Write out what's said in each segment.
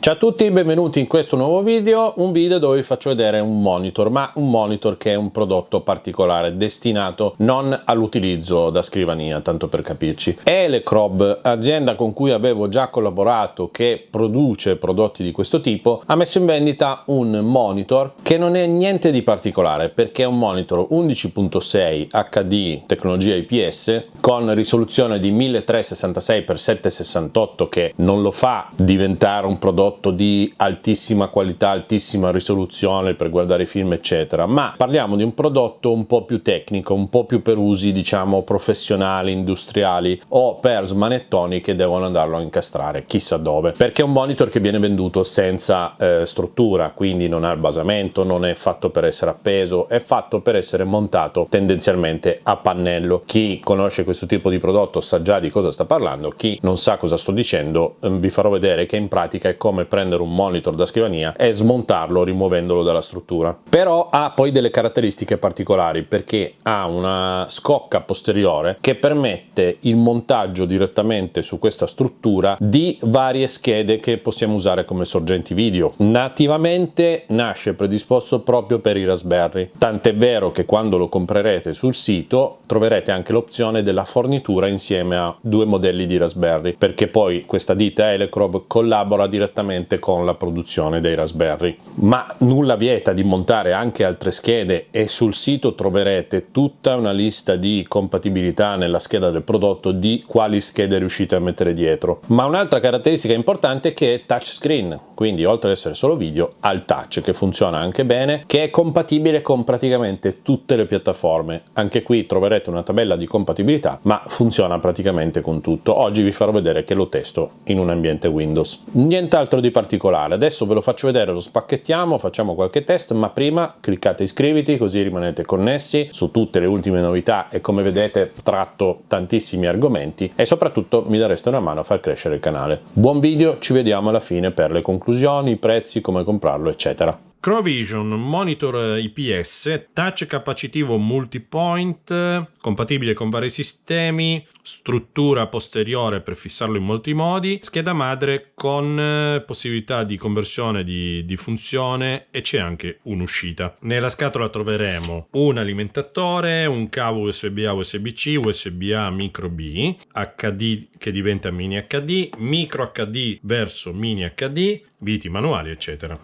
Ciao a tutti, benvenuti in questo nuovo video, un video dove vi faccio vedere un monitor, ma un monitor che è un prodotto particolare, destinato non all'utilizzo da scrivania, tanto per capirci. Elecrob, azienda con cui avevo già collaborato che produce prodotti di questo tipo, ha messo in vendita un monitor che non è niente di particolare, perché è un monitor 11.6 HD tecnologia IPS con risoluzione di 1366x768 che non lo fa diventare un prodotto di altissima qualità, altissima risoluzione per guardare i film eccetera, ma parliamo di un prodotto un po' più tecnico, un po' più per usi diciamo professionali, industriali o per smanettoni che devono andarlo a incastrare chissà dove, perché è un monitor che viene venduto senza struttura, quindi non ha il basamento, non è fatto per essere appeso, è fatto per essere montato tendenzialmente a pannello. Chi conosce questo tipo di prodotto sa già di cosa sta parlando, chi non sa cosa sto dicendo vi farò vedere che in pratica è come prendere un monitor da scrivania e smontarlo rimuovendolo dalla struttura. Però ha poi delle caratteristiche particolari, perché ha una scocca posteriore che permette il montaggio direttamente su questa struttura di varie schede che possiamo usare come sorgenti video. Nativamente nasce predisposto proprio per i Raspberry, tant'è vero che quando lo comprerete sul sito troverete anche l'opzione della fornitura insieme a due modelli di Raspberry, perché poi questa ditta Elecrob collabora direttamente con la produzione dei Raspberry. Ma nulla vieta di montare anche altre schede e sul sito troverete tutta una lista di compatibilità nella scheda del prodotto di quali schede riuscite a mettere dietro. Ma un'altra caratteristica importante è che è touchscreen, quindi oltre ad essere solo video ha il touch che funziona anche bene, che è compatibile con praticamente tutte le piattaforme. Anche qui troverete una tabella di compatibilità, ma funziona praticamente con tutto. Oggi vi farò vedere che lo testo in un ambiente Windows. Nient'altro di particolare, adesso ve lo faccio vedere, lo spacchettiamo, facciamo qualche test, ma prima cliccate iscriviti così rimanete connessi su tutte le ultime novità e come vedete tratto tantissimi argomenti e soprattutto mi dareste una mano a far crescere il canale. Buon video, ci vediamo alla fine per le conclusioni, i prezzi, come comprarlo eccetera. Crovision, monitor IPS, touch capacitivo multipoint, compatibile con vari sistemi, struttura posteriore per fissarlo in molti modi, scheda madre con possibilità di conversione di funzione e c'è anche un'uscita. Nella scatola troveremo un alimentatore, un cavo USB-A, USB-C, USB-A micro B, HD che diventa mini HD, micro HD verso mini HD, viti manuali eccetera.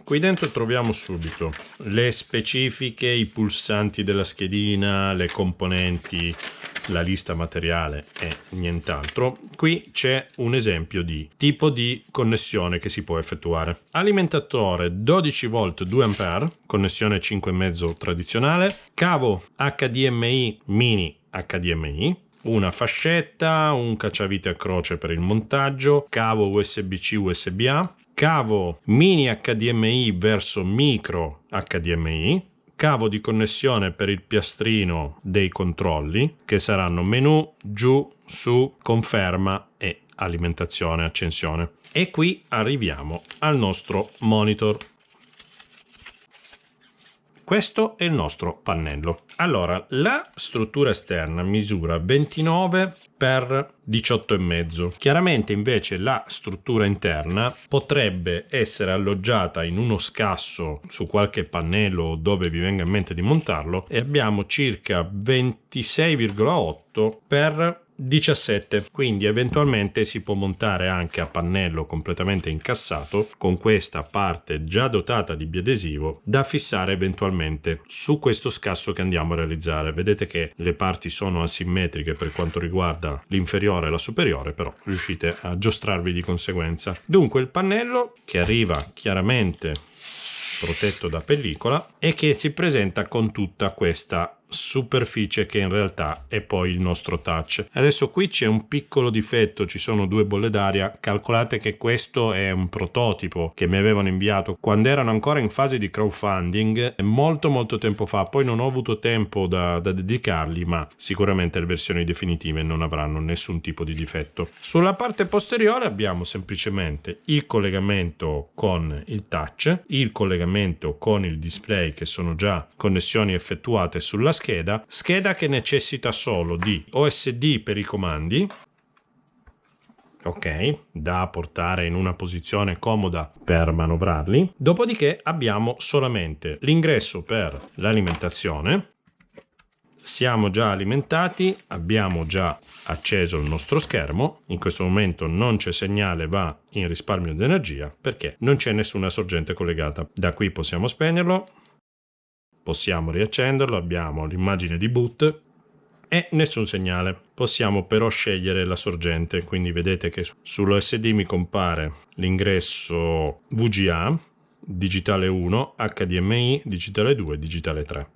Qui dentro troviamo subito le specifiche, i pulsanti della schedina, le componenti, la lista materiale e nient'altro. Qui c'è un esempio di tipo di connessione che si può effettuare. Alimentatore 12 volt 2 A, connessione 5,5 tradizionale, cavo HDMI mini HDMI, una fascetta, un cacciavite a croce per il montaggio, cavo USB-C USB-A, cavo mini HDMI verso micro HDMI, cavo di connessione per il piastrino dei controlli che saranno menu, giù, su, conferma e alimentazione, accensione. E qui arriviamo al nostro monitor. Questo è il nostro pannello. Allora, la struttura esterna misura 29 x 18,5. Chiaramente invece la struttura interna potrebbe essere alloggiata in uno scasso su qualche pannello dove vi venga in mente di montarlo e abbiamo circa 26,8 x 17, quindi eventualmente si può montare anche a pannello completamente incassato con questa parte già dotata di biadesivo da fissare eventualmente su questo scasso che andiamo a realizzare. Vedete che le parti sono asimmetriche per quanto riguarda l'inferiore e la superiore, però riuscite a giostrarvi di conseguenza. Dunque il pannello che arriva chiaramente protetto da pellicola e che si presenta con tutta questa superficie che in realtà è poi il nostro touch. Adesso qui c'è un piccolo difetto, ci sono due bolle d'aria. Calcolate che questo è un prototipo che mi avevano inviato quando erano ancora in fase di crowdfunding molto tempo fa, poi non ho avuto tempo da dedicarli, ma sicuramente le versioni definitive non avranno nessun tipo di difetto. Sulla parte posteriore abbiamo semplicemente il collegamento con il touch, il collegamento con il display che sono già connessioni effettuate sulla scheda che necessita solo di OSD per i comandi, ok, da portare in una posizione comoda per manovrarli. Dopodiché abbiamo solamente l'ingresso per l'alimentazione. Siamo già alimentati, abbiamo già acceso il nostro schermo. In questo momento non c'è segnale, va in risparmio di energia perché non c'è nessuna sorgente collegata. Da qui possiamo spegnerlo, possiamo riaccenderlo, abbiamo l'immagine di boot e nessun segnale. Possiamo però scegliere la sorgente, quindi vedete che sull'OSD mi compare l'ingresso VGA, digitale 1, HDMI, digitale 2, digitale 3.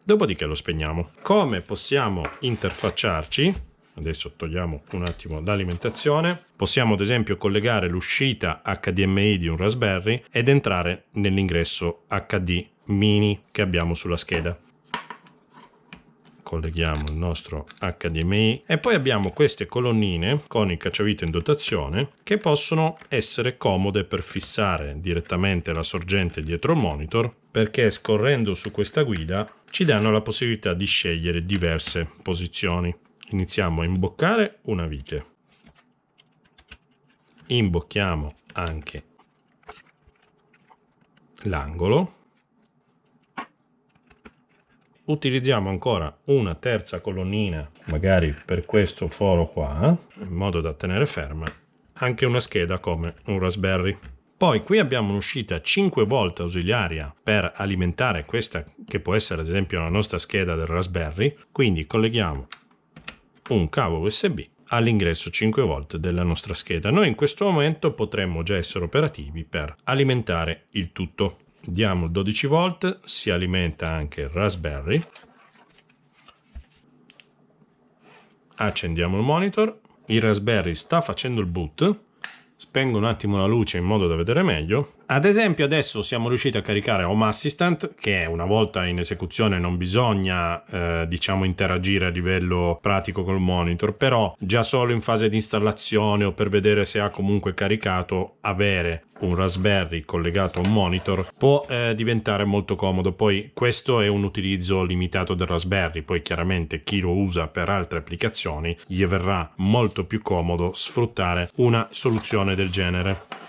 Dopodiché lo spegniamo. Come possiamo interfacciarci? Adesso togliamo un attimo l'alimentazione. Possiamo ad esempio collegare l'uscita HDMI di un Raspberry ed entrare nell'ingresso HD mini che abbiamo sulla scheda. Colleghiamo il nostro HDMI e poi abbiamo queste colonnine con il cacciavite in dotazione che possono essere comode per fissare direttamente la sorgente dietro il monitor, perché scorrendo su questa guida ci danno la possibilità di scegliere diverse posizioni. Iniziamo a imboccare una vite, imbocchiamo anche l'angolo, utilizziamo ancora una terza colonnina, magari per questo foro qua, in modo da tenere ferma anche una scheda come un Raspberry. Poi qui abbiamo un'uscita 5 volt ausiliaria per alimentare questa che può essere ad esempio la nostra scheda del Raspberry, quindi colleghiamo un cavo USB all'ingresso 5 volt della nostra scheda. Noi in questo momento potremmo già essere operativi per alimentare il tutto. Diamo 12 volt, si alimenta anche il Raspberry, accendiamo il monitor, il Raspberry sta facendo il boot, spengo un attimo la luce in modo da vedere meglio. Ad esempio adesso siamo riusciti a caricare Home Assistant, che una volta in esecuzione non bisogna diciamo interagire a livello pratico col monitor, però già solo in fase di installazione o per vedere se ha comunque caricato, avere un Raspberry collegato a un monitor può diventare molto comodo. Poi questo è un utilizzo limitato del Raspberry, poi chiaramente chi lo usa per altre applicazioni gli verrà molto più comodo sfruttare una soluzione del genere.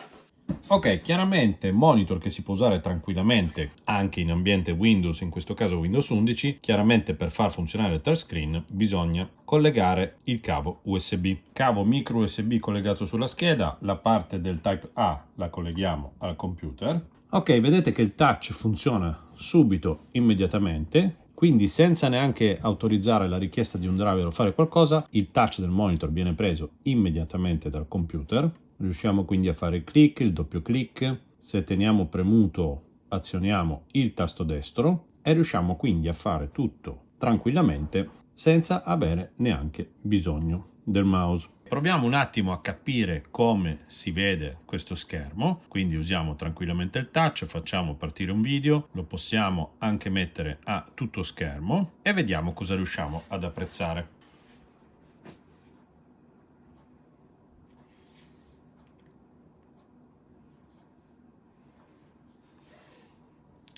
Ok, chiaramente monitor che si può usare tranquillamente anche in ambiente Windows, in questo caso Windows 11. Chiaramente per far funzionare il touchscreen bisogna collegare il cavo USB. Cavo micro USB collegato sulla scheda, la parte del Type A la colleghiamo al computer. Ok, vedete che il touch funziona subito, immediatamente. Quindi senza neanche autorizzare la richiesta di un driver o fare qualcosa, il touch del monitor viene preso immediatamente dal computer. Riusciamo quindi a fare il click, il doppio click. Se teniamo premuto azioniamo il tasto destro e riusciamo quindi a fare tutto tranquillamente senza avere neanche bisogno del mouse. Proviamo un attimo a capire come si vede questo schermo, quindi usiamo tranquillamente il touch, facciamo partire un video, lo possiamo anche mettere a tutto schermo e vediamo cosa riusciamo ad apprezzare.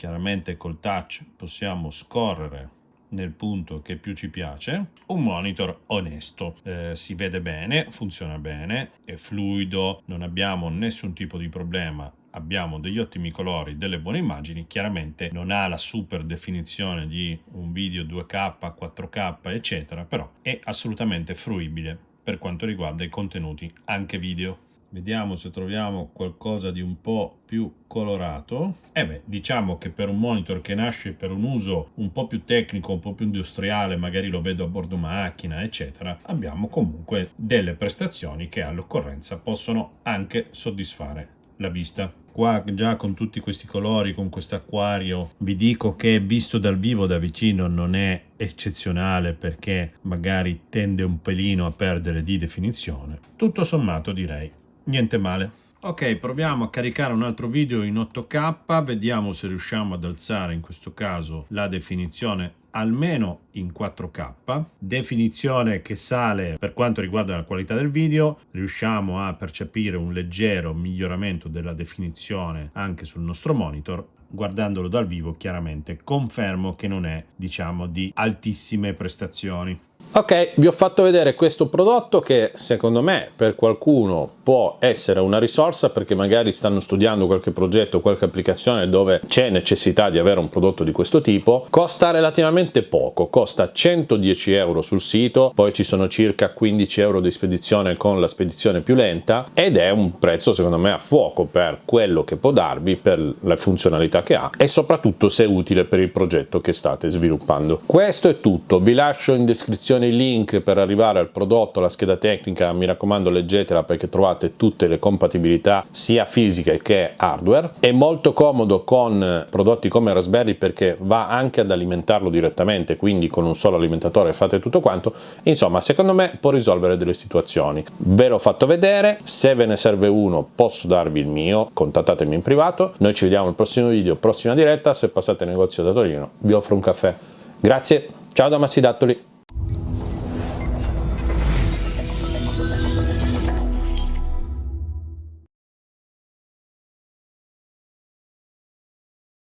Chiaramente col touch possiamo scorrere nel punto che più ci piace. Un monitor onesto, si vede bene, funziona bene, è fluido, non abbiamo nessun tipo di problema, abbiamo degli ottimi colori, delle buone immagini. Chiaramente non ha la super definizione di un video 2K, 4K eccetera, però è assolutamente fruibile per quanto riguarda i contenuti anche video. Vediamo se troviamo qualcosa di un po' più colorato. Diciamo che per un monitor che nasce per un uso un po' più tecnico, un po' più industriale, magari lo vedo a bordo macchina, eccetera, abbiamo comunque delle prestazioni che all'occorrenza possono anche soddisfare la vista. Qua già con tutti questi colori, con questo acquario, vi dico che visto dal vivo da vicino non è eccezionale perché magari tende un pelino a perdere di definizione. Tutto sommato direi niente male. Ok, proviamo a caricare un altro video in 8K, vediamo se riusciamo ad alzare in questo caso la definizione almeno in 4K, definizione che sale per quanto riguarda la qualità del video. Riusciamo a percepire un leggero miglioramento della definizione anche sul nostro monitor. Guardandolo dal vivo chiaramente confermo che non è, diciamo, di altissime prestazioni. Ok, vi ho fatto vedere questo prodotto che secondo me per qualcuno può essere una risorsa, perché magari stanno studiando qualche progetto, qualche applicazione dove c'è necessità di avere un prodotto di questo tipo. Costa relativamente poco, costa 110 euro sul sito, poi ci sono circa 15 euro di spedizione con la spedizione più lenta, ed è un prezzo secondo me a fuoco per quello che può darvi, per le funzionalità che ha e soprattutto se è utile per il progetto che state sviluppando. Questo è tutto, vi lascio in descrizione i link per arrivare al prodotto, alla scheda tecnica, mi raccomando leggetela perché trovate tutte le compatibilità sia fisiche che hardware. È molto comodo con prodotti come Raspberry perché va anche ad alimentarlo direttamente, quindi con un solo alimentatore fate tutto quanto. Insomma, secondo me può risolvere delle situazioni. Ve l'ho fatto vedere, se ve ne serve uno posso darvi il mio, contattatemi in privato. Noi ci vediamo al prossimo video, prossima diretta. Se passate al negozio da Torino vi offro un caffè. Grazie, ciao da Massi Dattoli.